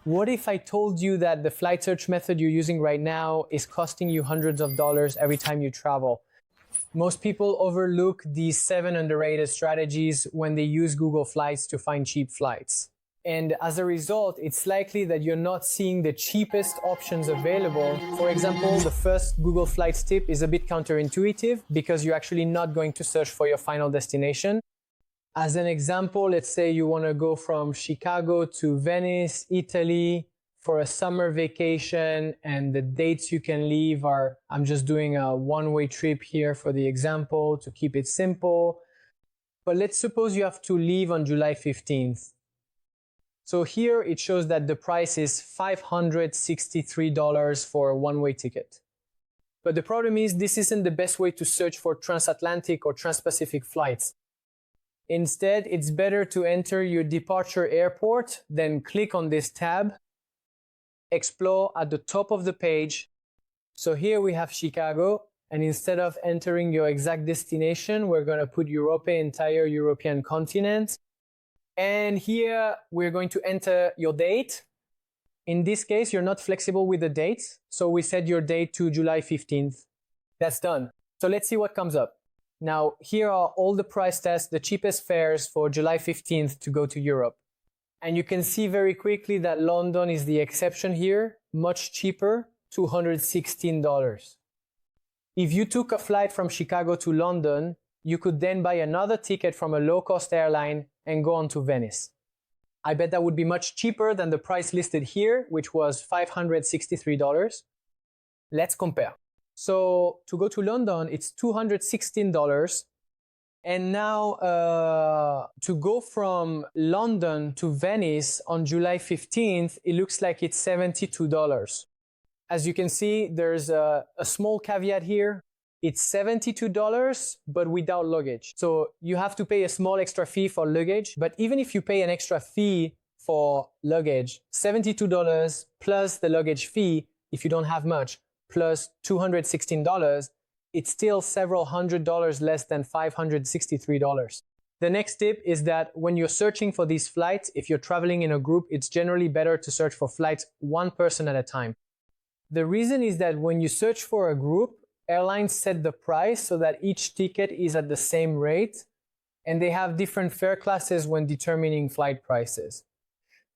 What if I told you that the flight search method you're using right now is costing you hundreds of dollars every time you travel? Most people overlook these 7 underrated strategies when they use Google Flights to find cheap flights. And as a result, it's likely that you're not seeing the cheapest options available. For example, the first Google Flights tip is a bit counterintuitive because you're actually not going to search for your final destination. As an example, let's say you want to go from Chicago to Venice, Italy for a summer vacation, and the dates you can leave are, I'm just doing a one-way trip here for the example to keep it simple. But let's suppose you have to leave on July 15th. So here it shows that the price is $563 for a one-way ticket. But the problem is this isn't the best way to search for transatlantic or transpacific flights. Instead, it's better to enter your departure airport, then click on this tab, explore at the top of the page. So here we have Chicago, and instead of entering your exact destination, we're going to put Europe, entire European continent. And here we're going to enter your date. In this case, you're not flexible with the dates. So we set your date to July 15th. That's done. So let's see what comes up. Now, here are all the price tests, the cheapest fares for July 15th to go to Europe. And you can see very quickly that London is the exception here, much cheaper, $216. If you took a flight from Chicago to London, you could then buy another ticket from a low-cost airline and go on to Venice. I bet that would be much cheaper than the price listed here, which was $563. Let's compare. So to go to London, it's $216. And now to go from London to Venice on July 15th, it looks like it's $72. As you can see, there's a small caveat here. It's $72, but without luggage. So you have to pay a small extra fee for luggage. But even if you pay an extra fee for luggage, $72 plus the luggage fee, if you don't have much, plus $216, it's still several $100s less than $563. The next tip is that when you're searching for these flights, if you're traveling in a group, it's generally better to search for flights one person at a time. The reason is that when you search for a group, airlines set the price so that each ticket is at the same rate, and they have different fare classes when determining flight prices.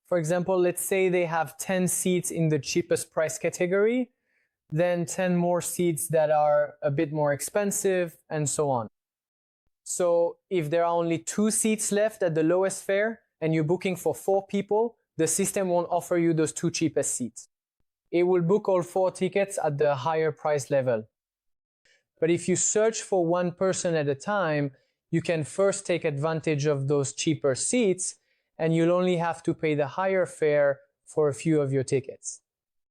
For example, let's say they have 10 seats in the cheapest price category, then 10 more seats that are a bit more expensive, and so on. So if there are only 2 seats left at the lowest fare and you're booking for 4 people, the system won't offer you those 2 cheapest seats. It will book all 4 tickets at the higher price level. But if you search for one person at a time, you can first take advantage of those cheaper seats, and you'll only have to pay the higher fare for a few of your tickets.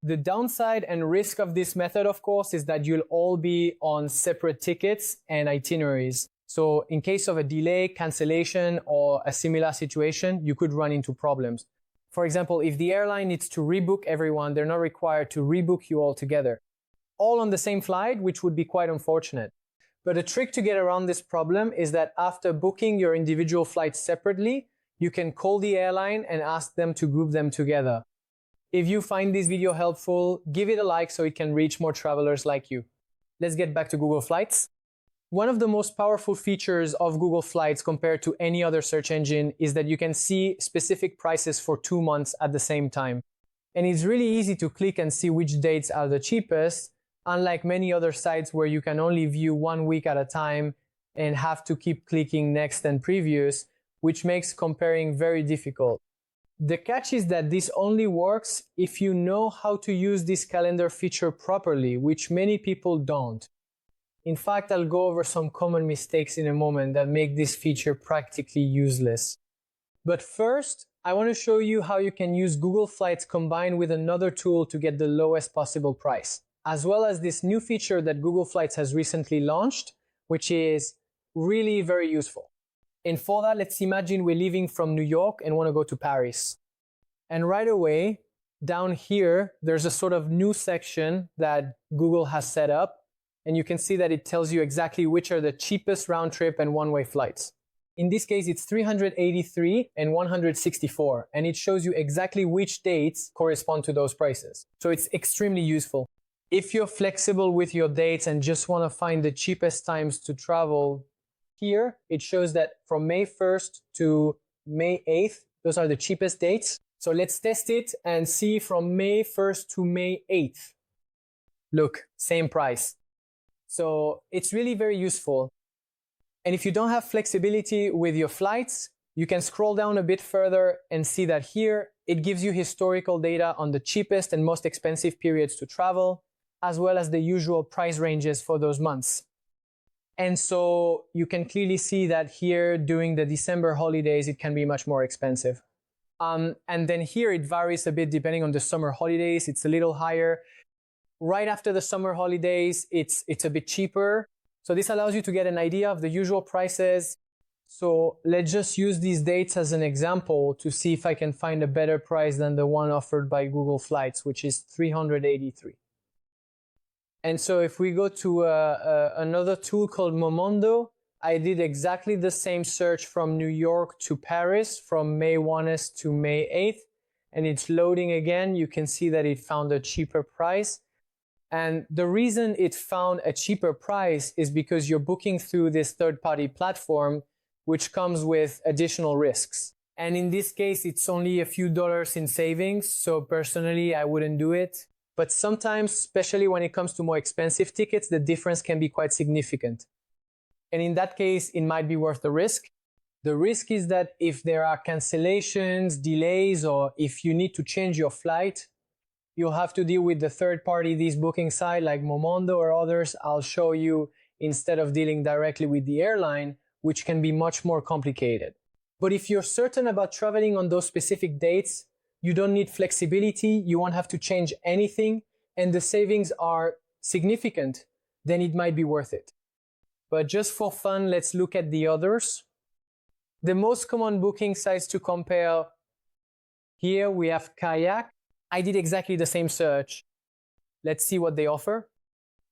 The downside and risk of this method, of course, is that you'll all be on separate tickets and itineraries. So in case of a delay, cancellation, or a similar situation, you could run into problems. For example, if the airline needs to rebook everyone, they're not required to rebook you all together, all on the same flight, which would be quite unfortunate. But a trick to get around this problem is that after booking your individual flights separately, you can call the airline and ask them to group them together. If you find this video helpful, give it a like so it can reach more travelers like you. Let's get back to Google Flights. One of the most powerful features of Google Flights compared to any other search engine is that you can see specific prices for 2 months at the same time. And it's really easy to click and see which dates are the cheapest, unlike many other sites where you can only view 1 week at a time and have to keep clicking next and previous, which makes comparing very difficult. The catch is that this only works if you know how to use this calendar feature properly, which many people don't. In fact, I'll go over some common mistakes in a moment that make this feature practically useless. But first, I want to show you how you can use Google Flights combined with another tool to get the lowest possible price, as well as this new feature that Google Flights has recently launched, which is really very useful. And for that, let's imagine we're leaving from New York and want to go to Paris. And right away, down here, there's a sort of new section that Google has set up. And you can see that it tells you exactly which are the cheapest round trip and one-way flights. In this case, it's 383 and 164, and it shows you exactly which dates correspond to those prices. So it's extremely useful. If you're flexible with your dates and just want to find the cheapest times to travel, here it shows that from May 1st to May 8th, those are the cheapest dates. So let's test it and see from May 1st to May 8th. Look, same price. So it's really very useful. And if you don't have flexibility with your flights, you can scroll down a bit further and see that here it gives you historical data on the cheapest and most expensive periods to travel, as well as the usual price ranges for those months. And so you can clearly see that here during the December holidays, it can be much more expensive. And then here it varies a bit depending on the summer holidays. It's a little higher. Right after the summer holidays, it's a bit cheaper. So this allows you to get an idea of the usual prices. So let's just use these dates as an example to see if I can find a better price than the one offered by Google Flights, which is 383. And so if we go to another tool called Momondo, I did exactly the same search from New York to Paris from May 1st to May 8th. And it's loading again. You can see that it found a cheaper price. And the reason it found a cheaper price is because you're booking through this third-party platform, which comes with additional risks. And in this case, it's only a few dollars in savings. So personally, I wouldn't do it. But sometimes, especially when it comes to more expensive tickets, the difference can be quite significant. And in that case, it might be worth the risk. The risk is that if there are cancellations, delays, or if you need to change your flight, you'll have to deal with the third party, these booking sites like Momondo or others. I'll show you instead of dealing directly with the airline, which can be much more complicated. But if you're certain about traveling on those specific dates, you don't need flexibility, you won't have to change anything, and the savings are significant, then it might be worth it. But just for fun, let's look at the others. The most common booking sites to compare, here we have Kayak. I did exactly the same search. Let's see what they offer.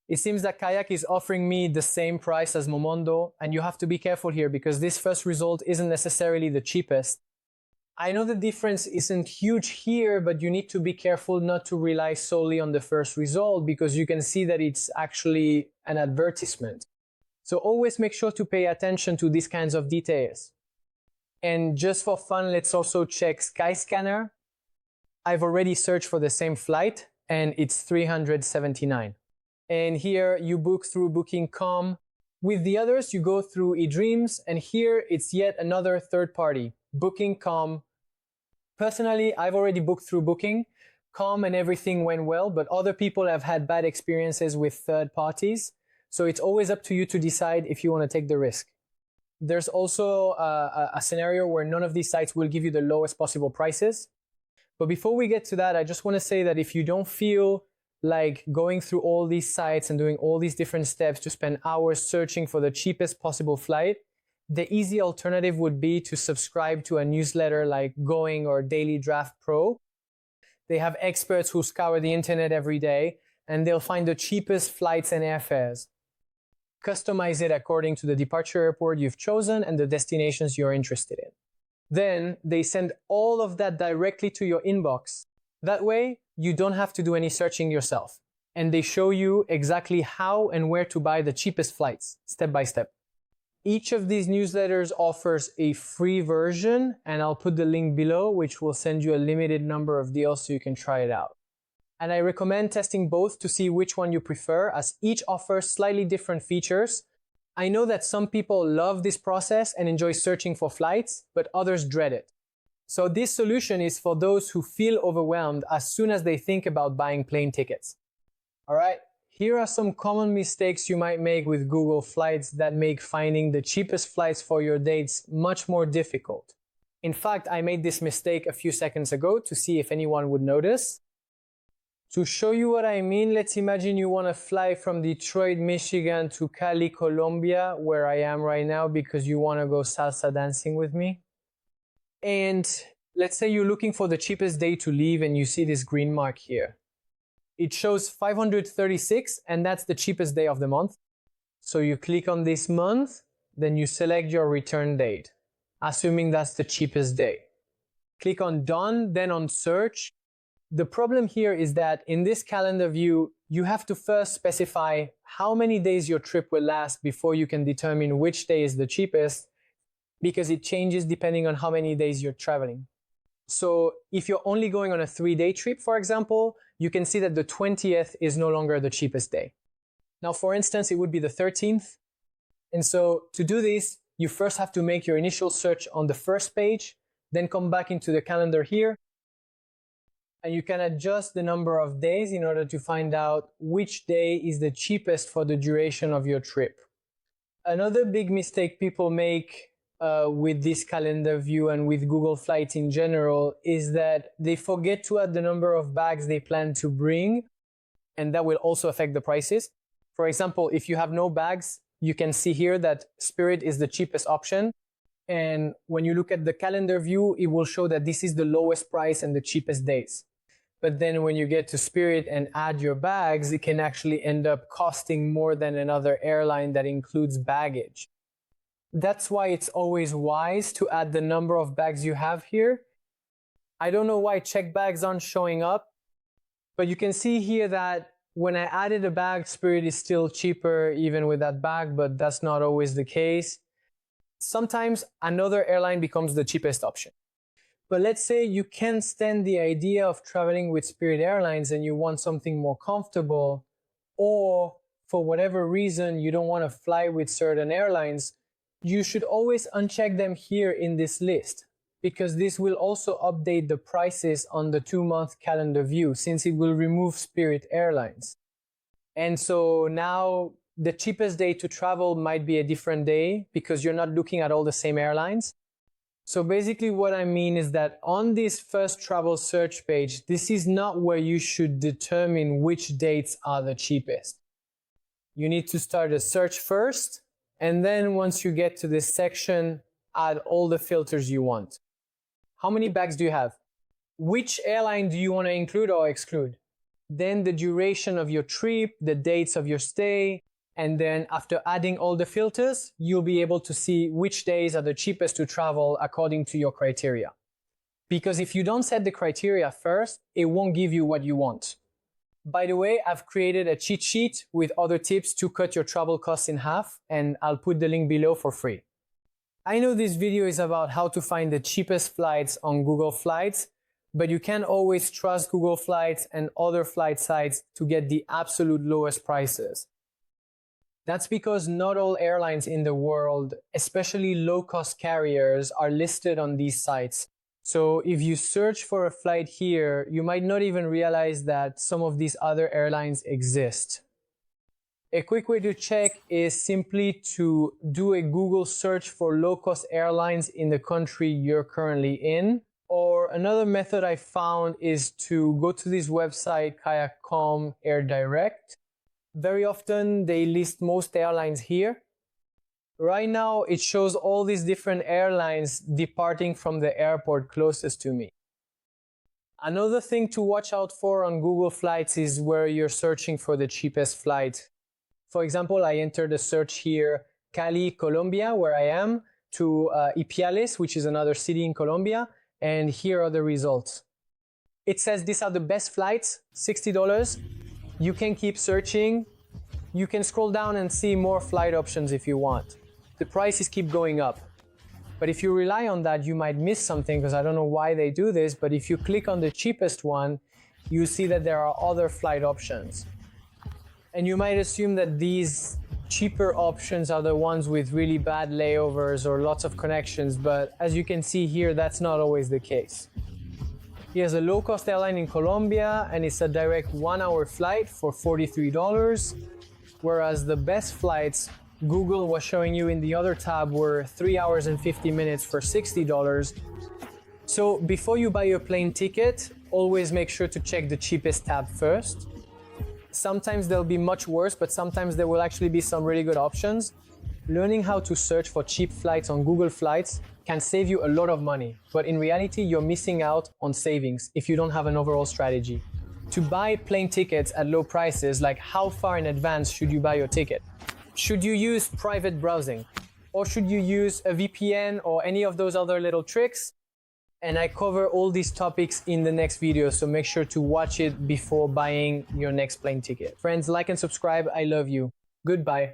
It seems that Kayak is offering me the same price as Momondo, and you have to be careful here because this first result isn't necessarily the cheapest. I know the difference isn't huge here, but you need to be careful not to rely solely on the first result because you can see that it's actually an advertisement. So always make sure to pay attention to these kinds of details. And just for fun, let's also check Skyscanner. I've already searched for the same flight and it's 379. And here you book through Booking.com. With the others, you go through eDreams, and here it's yet another third party, Booking.com. Personally, I've already booked through Booking.com and everything went well, but other people have had bad experiences with third parties. So it's always up to you to decide if you want to take the risk. There's also a scenario where none of these sites will give you the lowest possible prices. But before we get to that, I just want to say that if you don't feel like going through all these sites and doing all these different steps to spend hours searching for the cheapest possible flight, the easy alternative would be to subscribe to a newsletter like Going or Daily Draft Pro. They have experts who scour the internet every day, and they'll find the cheapest flights and airfares. Customize it according to the departure airport you've chosen and the destinations you're interested in. Then they send all of that directly to your inbox. That way, you don't have to do any searching yourself. And they show you exactly how and where to buy the cheapest flights, step by step. Each of these newsletters offers a free version, and I'll put the link below, which will send you a limited number of deals so you can try it out. And I recommend testing both to see which one you prefer, as each offers slightly different features. I know that some people love this process and enjoy searching for flights, but others dread it. So this solution is for those who feel overwhelmed as soon as they think about buying plane tickets. All right, here are some common mistakes you might make with Google Flights that make finding the cheapest flights for your dates much more difficult. In fact, I made this mistake a few seconds ago to see if anyone would notice. To show you what I mean, let's imagine you want to fly from Detroit, Michigan to Cali, Colombia, where I am right now because you want to go salsa dancing with me. And let's say you're looking for the cheapest day to leave and you see this green mark here. It shows 536 and that's the cheapest day of the month. So you click on this month, then you select your return date. assuming that's the cheapest day. Click on Done, then on Search. The problem here is that in this calendar view, you have to first specify how many days your trip will last before you can determine which day is the cheapest, because it changes depending on how many days you're traveling. So if you're only going on a 3-day trip, for example, you can see that the 20th is no longer the cheapest day. Now, for instance, it would be the 13th. And so to do this, you first have to make your initial search on the first page, then come back into the calendar here, and you can adjust the number of days in order to find out which day is the cheapest for the duration of your trip. Another big mistake people make with this calendar view and with Google Flights in general is that they forget to add the number of bags they plan to bring, and that will also affect the prices. For example, if you have no bags, you can see here that Spirit is the cheapest option. And when you look at the calendar view, it will show that this is the lowest price and the cheapest days. But then when you get to Spirit and add your bags, it can actually end up costing more than another airline that includes baggage. That's why it's always wise to add the number of bags you have here. I don't know why checked bags aren't showing up, but you can see here that when I added a bag, Spirit is still cheaper even with that bag, but that's not always the case. Sometimes another airline becomes the cheapest option. But let's say you can't stand the idea of traveling with Spirit Airlines and you want something more comfortable, or for whatever reason you don't want to fly with certain airlines, you should always uncheck them here in this list, because this will also update the prices on the 2-month calendar view, since it will remove Spirit Airlines. And so now the cheapest day to travel might be a different day because you're not looking at all the same airlines. So basically what I mean is that on this first travel search page, this is not where you should determine which dates are the cheapest. You need to start a search first, and then once you get to this section, add all the filters you want. How many bags do you have? Which airline do you want to include or exclude? Then the duration of your trip, the dates of your stay, and then after adding all the filters, you'll be able to see which days are the cheapest to travel according to your criteria. Because if you don't set the criteria first, it won't give you what you want. By the way, I've created a cheat sheet with other tips to cut your travel costs in half, and I'll put the link below for free. I know this video is about how to find the cheapest flights on Google Flights, but you can't always trust Google Flights and other flight sites to get the absolute lowest prices. That's because not all airlines in the world, especially low-cost carriers, are listed on these sites. So if you search for a flight here, you might not even realize that some of these other airlines exist. A quick way to check is simply to do a Google search for low-cost airlines in the country you're currently in. Or another method I found is to go to this website, Kayak.com Air Direct. Very often they list most airlines here. Right now it shows all these different airlines departing from the airport closest to me. Another thing to watch out for on Google Flights is where you're searching for the cheapest flight. For example, I entered a search here, Cali, Colombia, where I am, to Ipiales, which is another city in Colombia, and here are the results. It says these are the best flights, $60. You can keep searching. You can scroll down and see more flight options if you want. The prices keep going up. But if you rely on that, you might miss something, because I don't know why they do this, but if you click on the cheapest one, you see that there are other flight options. And you might assume that these cheaper options are the ones with really bad layovers or lots of connections, but as you can see here, that's not always the case. Here's a low-cost airline in Colombia, and it's a direct 1-hour flight for $43, whereas the best flights Google was showing you in the other tab were 3 hours and 50 minutes for $60. So before you buy your plane ticket, always make sure to check the cheapest tab first. Sometimes they'll be much worse, but sometimes there will actually be some really good options. Learning how to search for cheap flights on Google Flights can save you a lot of money, but in reality, you're missing out on savings if you don't have an overall strategy. To buy plane tickets at low prices, like how far in advance should you buy your ticket? Should you use private browsing? or should you use a VPN or any of those other little tricks? And I cover all these topics in the next video, so make sure to watch it before buying your next plane ticket. Friends, like and subscribe. I love you. Goodbye.